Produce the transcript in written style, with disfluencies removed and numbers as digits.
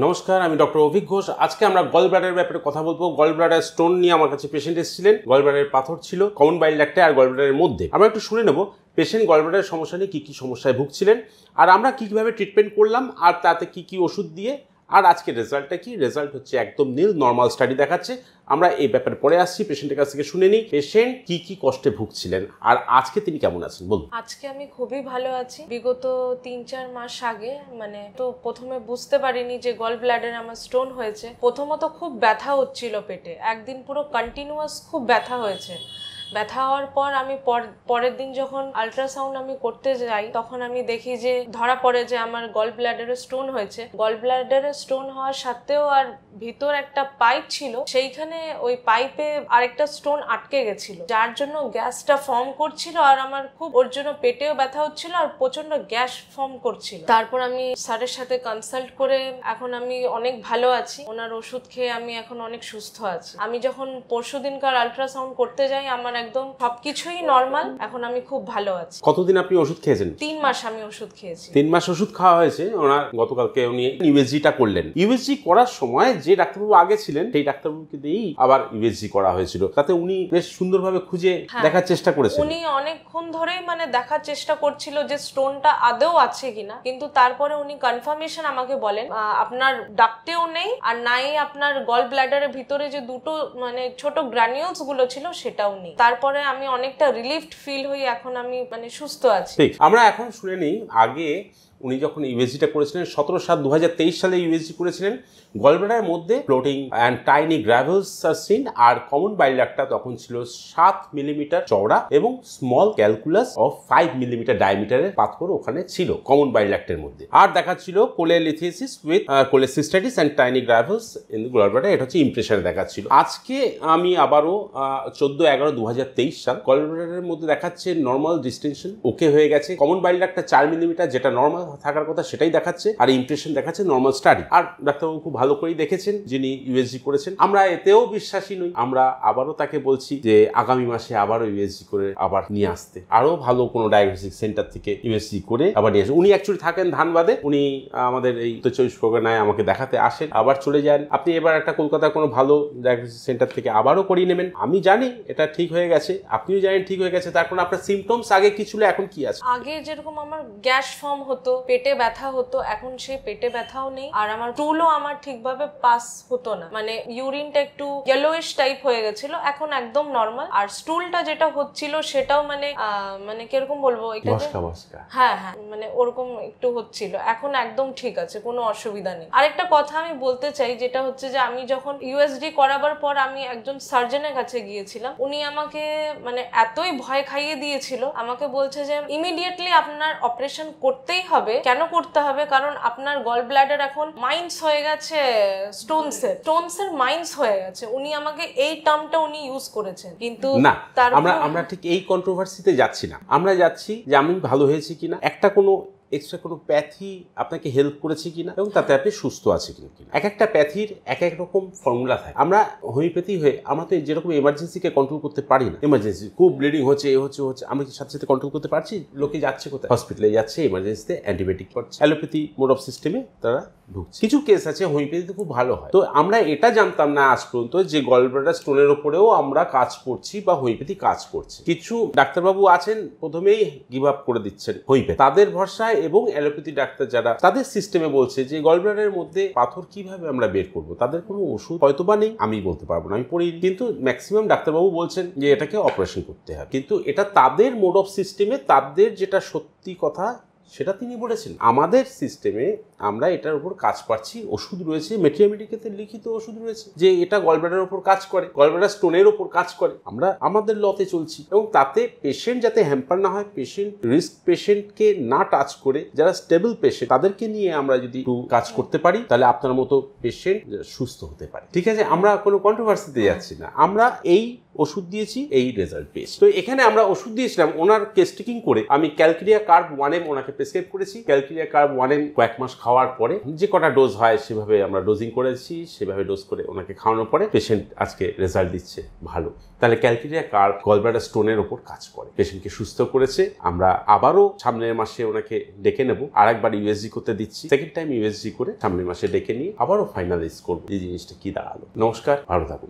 নমস্কার, আমি ডক্টর অভিক ঘোষ। আজকে আমরা গল ব্লাডারের ব্যাপারে কথা বলবো। গল ব্লাডার স্টোন নিয়ে আমার কাছে পেশেন্ট এসেছিলেন। গল ব্লাডারের পাথর ছিল কমন বাইল ডাক্টে আর গল ব্লাডারের মধ্যে। আমরা একটু শুনে নেব পেশেন্ট গল ব্লাডারের সমস্যা নিয়ে কী কী সমস্যায় ভুগছিলেন, আর আমরা কীভাবে ট্রিটমেন্ট করলাম, আর তাতে কী কী ওষুধ দিয়ে, আর আজকের রেজাল্টটা কি। রেজাল্ট হচ্ছে একদম নীল, নর্মাল স্টাডি দেখাচ্ছে। আমরা এই ব্যাপারে পরে আসছি। পেশেন্টের কাছ থেকে শুনে নিই পেশেন্ট কি কি কষ্টে ভুগছিলেন আর আজকে তিনি কেমন আছেন বলুন। আজকে আমি খুবই ভালো আছি। বিগত 3-4 মাস আগে তো প্রথমে বুঝতে পারিনি যে গল ব্লাডারে আমার স্টোন হয়েছে। প্রথমত খুব ব্যথা হচ্ছিল পেটে, একদিন পুরো কন্টিনিউয়াস খুব ব্যথা হয়েছে। ব্যথা হওয়ার পর আমি পরের দিন যখন আল্ট্রাসাউন্ড আমি করতে যাই, তখন আমি দেখি যে ধরা পড়ে যে আমার গল ব্লাডারে স্টোন হয়েছে। গল ব্লাডারে স্টোন হওয়ার সত্ত্বেও আর ভিতর একটা পাইপ ছিল, সেইখানে ওই পাইপে আরেকটা স্টোন আটকে গেছিল, যার জন্য গ্যাসটা ফর্ম করছিল, আর আমার খুব ওর জন্য পেটেও ব্যথা হচ্ছিল আর প্রচন্ড গ্যাস ফর্ম করছিল। তারপর আমি স্যারের সাথে কনসাল্ট করে এখন আমি অনেক ভালো আছি। ওনার ওষুধ খেয়ে আমি এখন অনেক সুস্থ আছি। আমি যখন পরশুদিনকার আল্ট্রাসাউন্ড করতে যাই, আমার একদম সবকিছুই নর্মাল। এখন আমি খুব ভালো আছি। কতদিন আপনি ওষুধ খেয়েছেন? 3 মাস আমি ওষুধ খেয়েছি। 3 মাস ওষুধ খাওয়া হয়েছে ওনার। গতকালকে উনি ইউএসজিটা করলেন। ইউএসজি করার সময় যে ডাক্তারবাবু আগে ছিলেন সেই ডাক্তারবাবুকে দিয়েই আবার ইউএসজি করা হয়েছিল। তাতে উনি বেশ সুন্দরভাবে খুঁজে দেখার চেষ্টা করেছেন। উনি অনেকক্ষণ ধরেই দেখার চেষ্টা করছিল যে স্টোনটা আদৌ আছে কিনা, কিন্তু তারপরে উনি কনফার্মেশন আমাকে বলেন আপনার ডাক্টেও নেই, আর নাই আপনার গল ব্লাডারের ভিতরে যে দুটো ছোট গ্রানিউলস গুলো ছিল সেটাও নেই। তারপরে আমি অনেকটা রিলিফড ফিল হই, এখন আমি সুস্থ আছি। ঠিক, আমরা এখন শুনে নিই আগে উনি যখন ইউএসজিটা করেছিলেন 17/7/2023 সালে ইউএসজি করেছিলেন। গলব্লাডারের মধ্যে ফ্লোটিং অ্যান্ড টাইনি গ্র্যাভেলস আর সিন, আর কমন বাইল ডাক্টটা তখন ছিল 7 মিলিমিটার চওড়া এবং স্মল ক্যালকুলাস অফ 5 মিলিমিটার ডায়ামিটারের পাথর ওখানে ছিল কমন বাইল ডাক্টের মধ্যে। আর দেখাচ্ছিল cholelithiasis with cholecystitis and tiny gravels in the gallbladder. এটা হচ্ছে ইমপ্রেশন দেখাচ্ছিল। আজকে আমি আবারও 14/11/2023 সাল গলব্লাডারের মধ্যে দেখাচ্ছে নর্মাল ডিস্টেনশন ওকে হয়ে গেছে। কমন বাইল ডাক্টটা 4 মিলিমিটার, যেটা নর্মাল থাকার কথা সেটাই দেখাচ্ছে, আর ইমপ্রেশন দেখাচ্ছে নর্মাল স্টাডি। আর ডাক্তারবাবু খুব ভালো করেই দেখেছেন যিনি ইউএসজি করেছেন। আমরা এতেও বিশ্বাসী নই। আমরা আবারও তাকে বলছি যে আগামী মাসে আবারও ইউএসজি করে আবার নিয়ে আসতে, আরো ভালো কোনো ডায়াগনস্টিক সেন্টার থেকে ইউএসজি করে আবার নিয়ে আসে। উনি অ্যাকচুয়ালি থাকেন ধানবাদে। উনি আমাদের এই উত্তর 24 পরগনায় আমাকে দেখাতে আসেন, আবার চলে যান। আপনি এবার একটা কলকাতার কোনো ভালো ডায়াগনস্টিক সেন্টার থেকে আবারও করিয়ে নেবেন। আমি জানি এটা ঠিক হয়ে গেছে, আপনিও জানেন ঠিক হয়ে গেছে। তার কারণ আপনার সিমটমস আগে কি ছিল, এখন কি আছে? আগে যেরকম আমার গ্যাস ফর্ম হতো, পেটে ব্যথা হতো, এখন সেই পেটে ব্যথাও নেই। আর আমার টুলও আমার ঠিকভাবে পাস হতো না, ইউরিনটা একটু ইয়েলোইশ টাইপ হয়ে গেছিল, এখন একদম নর্মাল। আর স্টুলটা যেটা হচ্ছিল সেটাও কিরকম বলবো, হ্যাঁ ওরকম একটু হচ্ছিল, এখন একদম ঠিক আছে, কোনো অসুবিধা নেই। আরেকটা কথা আমি বলতে চাই, যেটা হচ্ছে যে আমি যখন ইউএসডি করাবার পর আমি একজন সার্জনের কাছে গিয়েছিলাম। উনি আমাকে এতই ভয় খাইয়ে দিয়েছিল, আমাকে বলছে যে ইমিডিয়েটলি আপনার অপারেশন করতেই হবে। কেন করতে হবে? কারণ আপনার গল ব্লাডার এখন মাইন্স হয়ে গেছে, স্টোনসের মাইন্স হয়ে গেছে। উনি আমাকে এই টার্মটা উনি ইউজ করেছেন, কিন্তু না, আমরা ঠিক এই কন্ট্রোভার্সিতে যাচ্ছি না। আমরা যাচ্ছি যে আমি ভালো হয়েছি কিনা, একটা কোনো এক্সট্রা কোনো প্যাথি আপনাকে হেল্প করেছে কিনা, এবং তাতে আপনি সুস্থ আছে কিনা। এক একটা প্যাথির এক এক রকম ফর্মুলা থাকে। আমরা হোমিওপ্যাথি হয়ে আমরা তো যেরকম এমার্জেন্সিকে কন্ট্রোল করতে পারি না। এমার্জেন্সি খুব ব্লিডিং হচ্ছে, আমরা কি সাথে সাথে কন্ট্রোল করতে পারছি? লোকে যাচ্ছে কোথায়? হসপিটালে যাচ্ছে, এমার্জেন্সিতে অ্যান্টিবায়োটিক করছে, অ্যালোপ্যাথি মোড অফ সিস্টেমে তারা ঢুকছে। কিছু কেস আছে হোমিওপ্যাথিতে খুব ভালো হয়। তো আমরা এটা জানতাম না আজ পর্যন্ত যে গল ব্লাডার স্টোনের ওপরেও আমরা কাজ করছি বা হোমিওপ্যাথি কাজ করছে। কিছু ডাক্তারবাবু আছেন প্রথমেই গিভ আপ করে দিচ্ছেন হোমিওপ্যাথি, তাদের ভরসায়, এবং অ্যালোপ্যাথি ডাক্তার যারা তাদের সিস্টেমে বলছে যে গল ব্লাডারের মধ্যে পাথর কিভাবে আমরা বের করবো, তাদের কোনো ওষুধ হয়তো বা নেই, আমি বলতে পারবো না, আমি পড়ি। কিন্তু ম্যাক্সিমাম ডাক্তারবাবু বলছেন যে এটাকে অপারেশন করতে হবে। কিন্তু এটা তাদের মোড অফ সিস্টেমে, তাদের যেটা সত্যি কথা সেটা তিনি বলেছেন। আমাদের সিস্টেমে আমরা এটার উপর কাজ পাচ্ছি, ওষুধ রয়েছে, মেট্রিয়ামেডিকেতে লিখিত ওষুধ রয়েছে যে এটা গলব্লাডারের উপর কাজ করে, গলব্লাডার স্টোনের উপর কাজ করে। আমরা আমাদের লতে চলছি, এবং তাতে পেশেন্ট যাতে হ্যাম্পার না হয়, পেশেন্ট রিস্ক পেশেন্টকে না টাচ করে যারা স্টেবল পেশেন্ট তাদেরকে নিয়ে আমরা যদি একটু কাজ করতে পারি, তাহলে আপনার মতো পেশেন্ট সুস্থ হতে পারে। ঠিক আছে, আমরা কোনো কন্ট্রোভার্সিতে যাচ্ছি না। আমরা এই ওষুধ দিয়েছি, এই রেজাল্ট পেয়েছি। তো এখানে আমরা ওষুধ দিয়েছিলাম, ওনার কেস টেকিং করে আমি ক্যালকিরিয়া কার্ব 1M ওনাকে প্রেসক্রাইব করেছি। ক্যালকিরিয়া কার্ব 1M কয়েক মাস খাওয়ার পরে যে কটা ডোজ হয় সেভাবে আমরা ডোজিং করেছি, সেভাবে ডোজ করে ওনাকে খাওয়ানোর পরে পেশেন্ট আজকে রেজাল্ট দিচ্ছে ভালো। তাহলে ক্যালকেরিয়া কার্ভ গলব্লাডার স্টোনের ওপর কাজ করে, পেশেন্টকে সুস্থ করেছে। আমরা আবারও সামনের মাসে ওনাকে ডেকে নেব, আরেকবার ইউএসজি করতে দিচ্ছি, সেকেন্ড টাইম ইউএসজি করে সামনের মাসে ডেকে নিয়ে আবারও ফাইনালাইজ করবো এই জিনিসটা কি দাঁড়ালো। নমস্কার, ভালো থাকুন।